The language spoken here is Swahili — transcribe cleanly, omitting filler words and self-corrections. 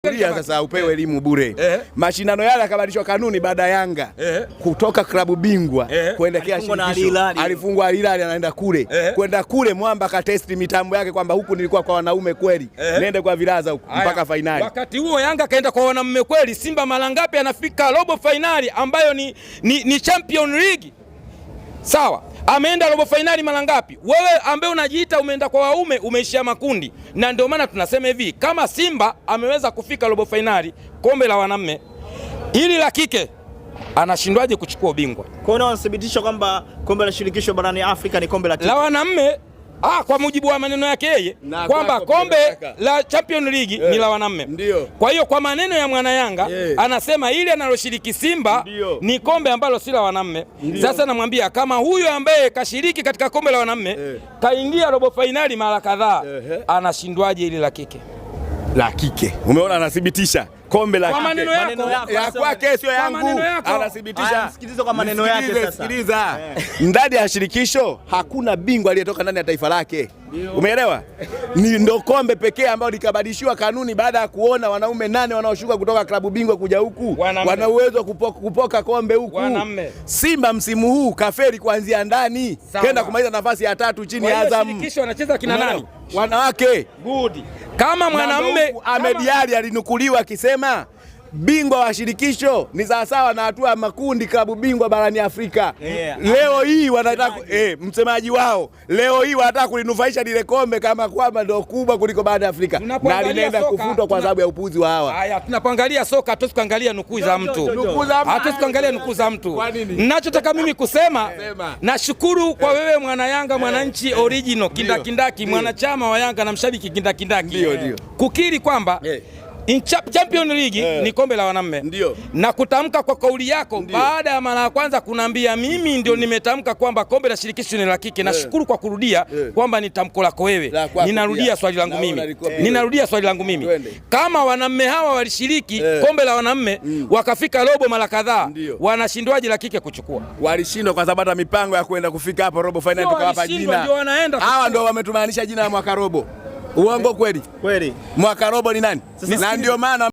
Kulia sasa upewe elimu bure. Mashindano yale yakabadilishwa kanuni baada ya Yanga kutoka klabu bingwa kuelekea shirikisho. Alifungwa Al Hilal anaenda kule. Kwenda kule Mwamba ka test mitambo yake kwamba huku nilikuwa kwa wanaume kweli. Nende kwa vilaza huku mpaka finali. Wakati huo Yanga kaenda kwa wanaume kweli. Simba mara ngapi anafika robo finali ambayo ni Champion League? Sawa. Ameenda robo finali mara ngapi? Wewe ambaye unajiita umeenda kwa waume umeishia makundi. Na ndio maana tunasema hivi, kama Simba ameweza kufika robo finali kombe la wanaume, hili la kike anashindwaje kuchukua ubingwa? Kwa hiyo unathibitisha kwamba kombe la shirikisho barani Afrika ni kombe la kike. La wanaume kwa mujibu wa maneno yake yeye kwamba kombe la Champion League ni la wanaume. Kwa hiyo kwa maneno ya mwana Yanga anasema ile analoshiriki Simba ni kombe ambalo si la wanaume. Sasa namwambia kama huyu ambaye kashiriki katika kombe la wanaume kaingia robo finali mara kadhaa, anashindwaje ile la kike? La kike. Umeona anathibitisha kombe la kike. Kwa maneno ya kwake sio yangu. Anathibitisha. Sikiliza kwa maneno yake sasa. Sikiliza. Ndani ya shirikisho hakuna bingwa aliyetoka ndani ya taifa lake. Umeelewa? Ni ndo kombe pekee ambao likabadilishwa kanuni baada ya kuona wanaume 8 wanaoshuka kutoka klabu bingwa kuja huku wana uwezo kupoka kombe huku. Simba msimu huu kaferi kuanzia ndani kenda kumaliza nafasi ya 3 chini ya Azam. Shirikisho anacheza kina nani? Wanawake. Good. Kama mwanamume Ahmed Ally alinukuliwa akisema bingwa wa shirikisho ni sawasawa na hatua ya makundi klabu bingwa barani Afrika. Leo hii wanataka msemaji wao leo hii wanataka kulinufaisha lile kombe kama kwamba ndio kubwa kuliko barani Afrika, na linaenda kufutwa kwa sababu ya upuzi wa hawa. Haya, tunapoangalia soka hatuwezi kuangalia nukuu za mtu. Hatuwezi kuangalia nukuu za mtu. Ninachotaka mimi kusema, nashukuru kwa wewe mwana Yanga, mwananchi original kindakindaki, mwanachama wa Yanga na mshabiki kindakindaki kukiri kwamba Champion League ni kombe la wanaume. Na kutamka kwa kauli yako baada ya mara ya kwanza kunaambia mimi ndio nimetamka kwamba kombe la shirikisho ni la kike. Nashukuru kwa kurudia kwamba ni tamko lako wewe. Ninarudia swali langu mimi. Ninarudia swali langu mimi. Kama wanaume hawa walishiriki kombe la wanaume wakafika robo mara kadhaa, wanashindwaje la kike kuchukua? Walishindwa kwa sababu hata mipango ya kwenda kufika hapo robo finali tukawapa jina. Hawa ndio wametumaanisha jina la mwaka robo. Uongo kweli? Kweli. Mwaka robo ni nani? Na ndio maana